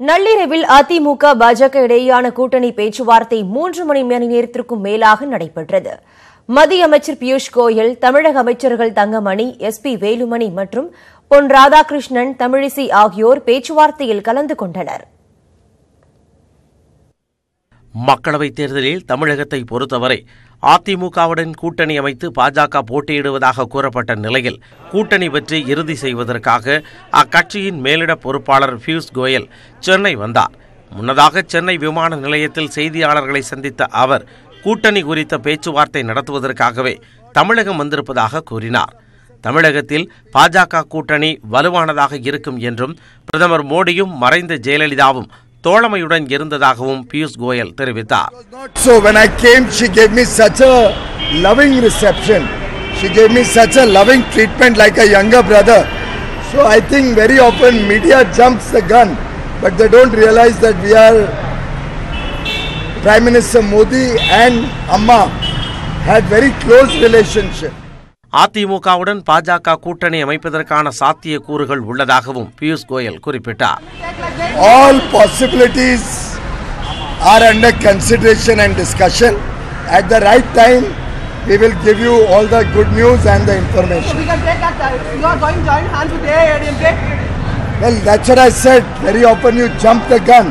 நள்ளிரவில் அதிமுக பாஜக இடையேயான கூட்டணி பேச்சுவார்த்தை 3 மணி நேரத்திற்கும் மேலாக நடைபெற்றது. மத்திய அமைச்சர் பியூஷ் கோயல், தமிழக அமைச்சர்கள் தங்கமணி, எஸ்பி வேலுமணி மற்றும் பொன் ராதாகிருஷ்ணன், தமிழிசை ஆகியோர் பேச்சுவார்த்தையில் கலந்து கொண்டனர். மக்களவைத் தேர்தலில் தமிழகத்தை பொறுத்தவரை அதிமுகவுடன் கூட்டணி அமைத்து பாஜக போட்டியிடுவதாக கூறப்பட்ட நிலையில் கூட்டணி பற்றி இறுதி செய்வதற்காக அக்கட்சியின் மேலிட பொறுப்பாளர் பியூஷ் கோயல் சென்னை வந்தார். முன்னதாக சென்னை விமான நிலையத்தில் செய்தியாளர்களை சந்தித்த அவர் கூட்டணி குறித்த பேச்சுவார்த்தை நடத்துவதற்காகவே தமிழகம் வந்திருப்பதாக கூறினார். தமிழகத்தில் பாஜக கூட்டணி வலுவானதாக இருக்கும் என்றும் பிரதமர் மோடியும் மறைந்த ஜெயலலிதாவும் தோழமையுடன் இருந்ததாகவும் பியூஷ் கோயல் தெரிவித்தார். So when I came, she gave me such a loving reception. She gave me such a loving treatment like a younger brother. So I think very often media jumps the gun, but they don't realize that we are Prime Minister Modi and Amma had very close relationship. அதிமுகவுடன் பாஜக கூட்டணி அமைப்பதற்கான சாத்தியக்கூறுகள் உள்ளதாகவும் பியூஷ் கோயல் குறிப்பிட்டார். All possibilities are under consideration and discussion. At the right time, we will give you all the good news and the information. So we can take that. You are going to join hands with AIADMK? Well, that's what I said. Very often you jump the gun.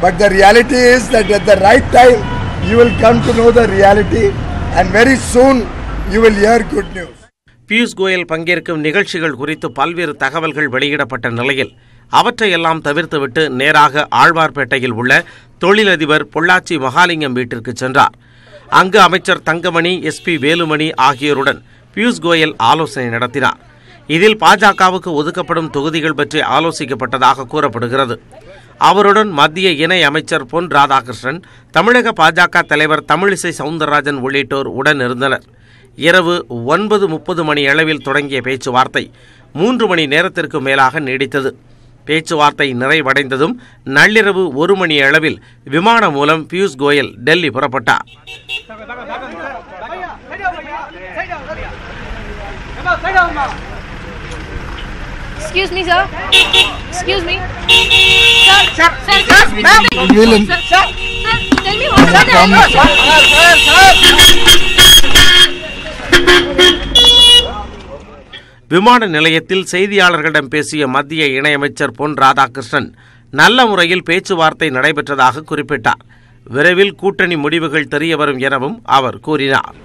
But the reality is that at the right time, you will come to know the reality. And very soon, you will hear good news. Piyush Goyal பங்கேற்கும் நிகழ்ச்சிகள் குறித்து பல்வேறு தகவல்கள் வெளியிடப்பட்ட நிலையில் அவற்றையெல்லாம் தவிர்த்துவிட்டு நேராக ஆழ்வார்பேட்டையில் உள்ள தொழிலதிபர் பொள்ளாச்சி மகாலிங்கம் வீட்டிற்கு சென்றார். அங்கு அமைச்சர் தங்கமணி, எஸ்பி வேலுமணி ஆகியோருடன் பியூஷ் கோயல் ஆலோசனை நடத்தினார். இதில் பாஜகவுக்கு ஒதுக்கப்படும் தொகுதிகள் பற்றி ஆலோசிக்கப்பட்டதாக கூறப்படுகிறது. அவருடன் மத்திய இணை அமைச்சர் பொன் ராதாகிருஷ்ணன், தமிழக பாஜக தலைவர் தமிழிசை சவுந்தரராஜன் உள்ளிட்டோர் உடன் இருந்தனர். இரவு 9:30 மணி அளவில் தொடங்கிய பேச்சுவார்த்தை 3 மணி நேரத்திற்கு மேலாக நீடித்தது. பேச்சுவார்த்தை நிறைவடைந்ததும் நள்ளிரவு 1 மணி அளவில் விமானம் மூலம் பியூஷ் கோயல் டெல்லி புறப்பட்டார். Excuse me, sir. Excuse me. Sir. Tell me what's விமான நிலையத்தில் செய்தியாளர்களிடம் பேசிய மத்திய இணையமைச்சர் பொன் ராதாகிருஷ்ணன் நல்ல முறையில் பேச்சுவார்த்தை நடைபெற்றதாக குறிப்பிட்டார். விரைவில் கூட்டணி முடிவுகள் தெரியவரும் எனவும் அவர் கூறினார்.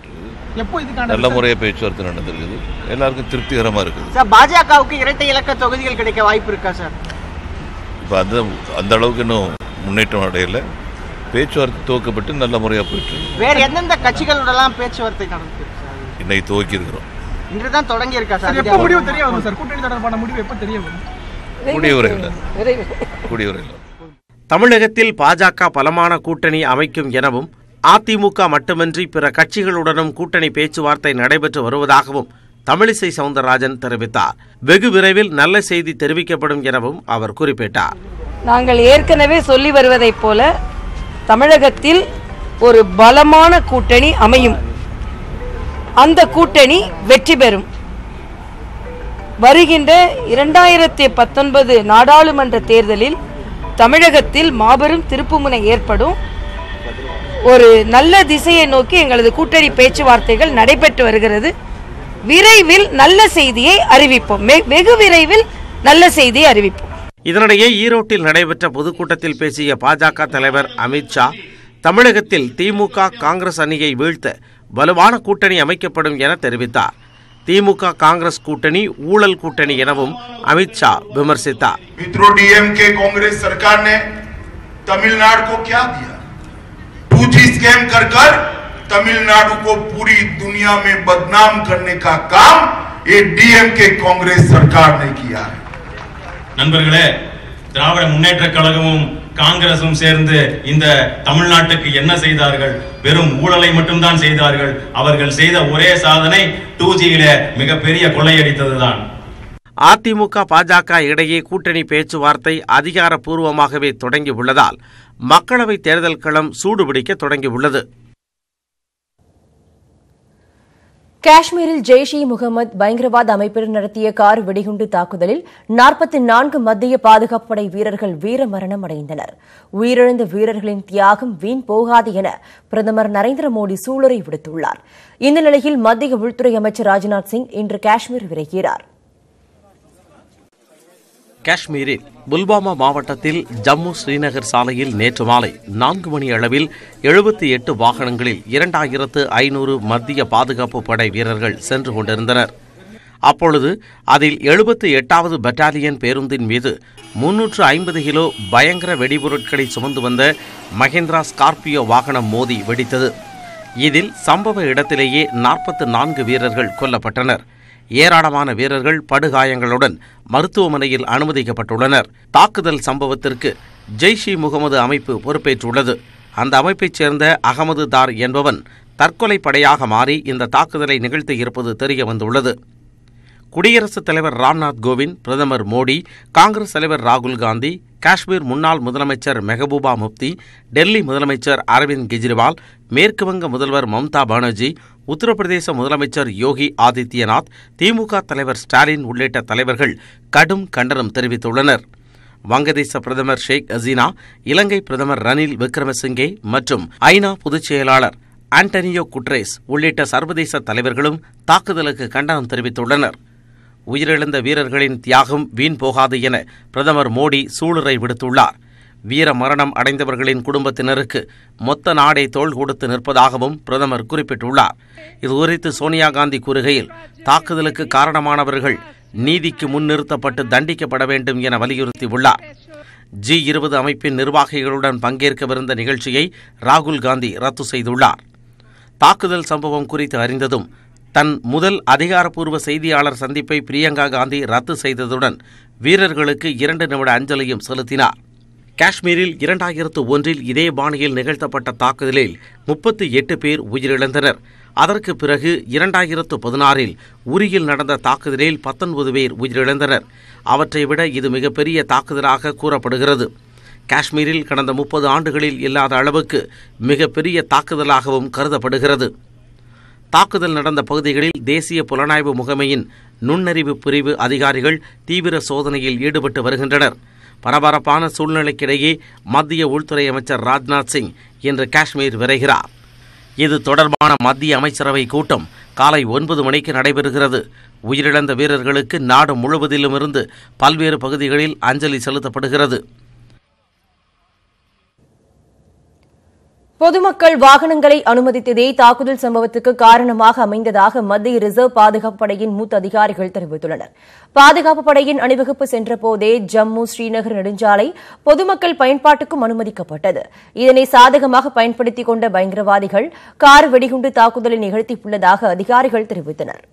நல்ல முறையாக பேச்சுவார்த்தை நடந்திருக்குது, எல்லாருக்கும் திருப்திகரமா இருக்குது. சார், பாஜகவுக்கு இரட்டை இலக்க தொகுதிகள் கிடைக்க வாய்ப்பு இருக்கா சார்? இப்போ அந்த அளவுக்கு இன்னும் முன்னேற்றம் அடையல. பேச்சுவார்த்தை துவக்கப்பட்டு நல்ல முறையாக போயிட்டு வேற எந்தெந்த கட்சிகளோடலாம் பேச்சுவார்த்தை நடந்துருக்கு சார்? இன்னைக்கு துவக்கி இருக்கிறோம். இன்று தான் தொடங்கி இருக்கா சார்? எப்போ முடிவு தெரிய வரும் சார்? கூட்டணி தொடர்பான முடிவு எப்போ தெரிய வரும்? கூடிய விரைவில். தமிழகத்தில் பாஜக பலமான கூட்டணி அமைக்கும் எனவும் அதிமுக மட்டுமின்றி பிற கட்சிகளுடனும் கூட்டணி பேச்சுவார்த்தை நடைபெற்று வருவதாகவும் தமிழிசை சவுந்தரராஜன் தெரிவித்தார். வெகு விரைவில் நல்ல செய்தி தெரிவிக்கப்படும் எனவும் அவர் குறிப்பிட்டார். நாங்கள் ஏற்கனவே சொல்லி வருவதைப் போல தமிழகத்தில் ஒரு பலமான கூட்டணி அமையும். அந்த கூட்டணி வெற்றி பெறும். வருகின்ற 2019 நாடாளுமன்ற தேர்தலில் தமிழகத்தில் மாபெரும் திருப்புமுனை ஏற்படும். ஒரு நல்ல திசையை நோக்கி எங்களது கூட்டணி பேச்சுவார்த்தைகள் நடைபெற்று வருகிறது. விரைவில் நல்ல செய்தியை அறிவிப்போம். வெகு விரைவில் நல்ல செய்தியை அறிவிப்போம். இதனிடையே ஈரோட்டில் நடைபெற்ற பொதுக்கூட்டத்தில் பேசிய பாஜக தலைவர் அமித்ஷா, தமிழகத்தில் திமுக காங்கிரஸ் அணியை வீழ்த்த வலுவான கூட்டணி அமைக்கப்படும் என தெரிவித்தார். திமுக காங்கிரஸ் கூட்டணி ஊழல் கூட்டணி எனவும் அமித்ஷா விமர்சித்தார். डीएमके कांग्रेस सरकार ने तमिलनाडु को क्या दिया? 2G स्कैम कर तमिलनाडु को पूरी दुनिया में बदनाम करने का काम ये डीएमके कांग्रेस सरकार ने किया है. நண்பர்களே, திராவிட முன்னேற்ற கழகமும் காங்கிரசும் சேர்ந்து இந்த தமிழ்நாட்டுக்கு என்ன செய்தார்கள்? வெறும் ஊழலை மட்டும்தான் செய்தார்கள். அவர்கள் செய்த ஒரே சாதனை 2Gயில மிகப்பெரிய கொள்ளையடித்ததுதான். அதிமுக பாஜக இடையே கூட்டணி பேச்சுவார்த்தை அதிகாரப்பூர்வமாகவே தொடங்கியுள்ளதால் மக்களவை தேர்தல் களம் சூடுபிடிக்க தொடங்கியுள்ளது. காஷ்மீரில் ஜெய்ஷ்-இ-முகமது பயங்கரவாத அமைப்பினர் நடத்திய கார் வெடிகுண்டு தாக்குதலில் 44 மத்திய பாதுகாப்பு படை வீரர்கள் வீரமரணம் அடைந்தனர். உயிரிழந்த வீரர்களின் தியாகம் வீண் போகாது என பிரதமர் நரேந்திர மோடி சூளுரை விடுத்துள்ளார். இந்த நிலையில் மத்திய உள்துறை அமைச்சர் ராஜ்நாத் சிங் இன்று காஷ்மீர் விரைகிறார். காஷ்மீரில் புல்வாமா மாவட்டத்தில் ஜம்மு ஸ்ரீநகர் சாலையில் நேற்று மாலை 4 மணி அளவில் 78 வாகனங்களில் 2500 மத்திய பாதுகாப்பு படை வீரர்கள் சென்று கொண்டிருந்தனர். அப்பொழுது அதில் 78வது பட்டாலியன் பேருந்தின் மீது 350 கிலோ பயங்கர வெடிபொருட்களை சுமந்து வந்த மஹிந்திரா ஸ்கார்பியோ வாகனம் மோதி வெடித்தது. இதில் சம்பவ இடத்திலேயே 44 வீரர்கள் கொல்லப்பட்டனர். ஏராளமான வீரர்கள் படுகாயங்களுடன் மருத்துவமனையில் அனுமதிக்கப்பட்டுள்ளனர். தாக்குதல் சம்பவத்திற்கு ஜெய்ஷ்-இ-முகமது அமைப்பு பொறுப்பேற்றுள்ளது. அந்த அமைப்பைச் சேர்ந்த அகமது தார் என்பவன் தற்கொலை படையாக மாறி இந்த தாக்குதலை நிகழ்த்தியிருப்பது தெரியவந்துள்ளது. குடியரசுத் தலைவர் ராம்நாத் கோவிந்த், பிரதமர் மோடி, காங்கிரஸ் தலைவர் ராகுல் காந்தி, காஷ்மீர் முன்னாள் முதலமைச்சர் மெஹபூபா முப்தி, டெல்லி முதலமைச்சர் அரவிந்த் கெஜ்ரிவால், மேற்குவங்க முதல்வர் மம்தா பானர்ஜி, உத்தரப்பிரதேச முதலமைச்சர் யோகி ஆதித்யநாத், திமுக தலைவர் ஸ்டாலின் உள்ளிட்ட தலைவர்கள் கடும் கண்டனம் தெரிவித்துள்ளனர். வங்கதேச பிரதமர் ஷேக் ஹசீனா, இலங்கை பிரதமர் ரணில் விக்ரமசிங்கே மற்றும் ஐநா பொதுச் செயலாளர் ஆண்டனியோ குட்ரேஸ் உள்ளிட்ட சர்வதேச தலைவர்களும் தாக்குதலுக்கு கண்டனம் தெரிவித்துள்ளனர். உயிரிழந்த வீரர்களின் தியாகம் வீண் போகாது என பிரதமர் மோடி சூளுரை விடுத்துள்ளார். வீர மரணம் அடைந்தவர்களின் குடும்பத்தினருக்கு மொத்த நாடே தோள் கொடுத்து நிற்பதாகவும் பிரதமர் குறிப்பிட்டுள்ளார். இதுகுறித்து சோனியா காந்தி கூறுகையில், தாக்குதலுக்கு காரணமானவர்கள் நீதிக்கு முன்னிறுத்தப்பட்டு தண்டிக்கப்பட வேண்டும் என வலியுறுத்தியுள்ளார். G20 அமைப்பின் நிர்வாகிகளுடன் பங்கேற்கவிருந்த நிகழ்ச்சியை ராகுல் காந்தி ரத்து செய்துள்ளார். தாக்குதல் சம்பவம் குறித்து அறிந்ததும் தன் முதல் அதிகாரப்பூர்வ செய்தியாளர் சந்திப்பை பிரியங்கா காந்தி ரத்து செய்ததுடன் வீரர்களுக்கு 2 நிமிட அஞ்சலியும் செலுத்தினார். காஷ்மீரில் 2001 இதே பாணியில் நிகழ்த்தப்பட்ட தாக்குதலில் 38 பேர் உயிரிழந்தனர். அதற்கு பிறகு 2016 உரியில் நடந்த தாக்குதலில் 19 பேர் உயிரிழந்தனர். அவற்றை விட இது மிகப்பெரிய தாக்குதலாக கூறப்படுகிறது. காஷ்மீரில் கடந்த 30 ஆண்டுகளில் இல்லாத அளவுக்கு மிகப்பெரிய தாக்குதலாகவும் கருதப்படுகிறது. தாக்குதல் நடந்த பகுதிகளில் தேசிய புலனாய்வு முகமையின் நுண்ணறிவு பிரிவு அதிகாரிகள் தீவிர சோதனையில் ஈடுபட்டு வருகின்றனர். பரபரப்பான சூழ்நிலைக்கிடையே மத்திய உள்துறை அமைச்சர் ராஜ்நாத் சிங் இன்று காஷ்மீர் விரைகிறார். இது தொடர்பான மத்திய அமைச்சரவை கூட்டம் காலை 9 மணிக்கு நடைபெறுகிறது. உயிரிழந்த வீரர்களுக்கு நாடு முழுவதிலுமிருந்து பல்வேறு பகுதிகளில் அஞ்சலி செலுத்தப்படுகிறது. பொதுமக்கள் வாகனங்களை அனுமதித்ததே தாக்குதல் சம்பவத்துக்கு காரணமாக அமைந்ததாக மத்திய ரிசர்வ் பாதுகாப்பு படையின் மூத்த அதிகாரிகள் தெரிவித்துள்ளனர். பாதுகாப்பு படையின் அணிவகுப்பு சென்றபோதே ஜம்மு ஸ்ரீநகர் நெடுஞ்சாலை பொதுமக்கள் பயன்பாட்டுக்கும் அனுமதிக்கப்பட்டது. இதனை சாதகமாக பயன்படுத்திக் கொண்ட பயங்கரவாதிகள் கார் வெடிகுண்டு தாக்குதலை நிகழ்த்தியுள்ளதாக அதிகாரிகள் தெரிவித்தனர்.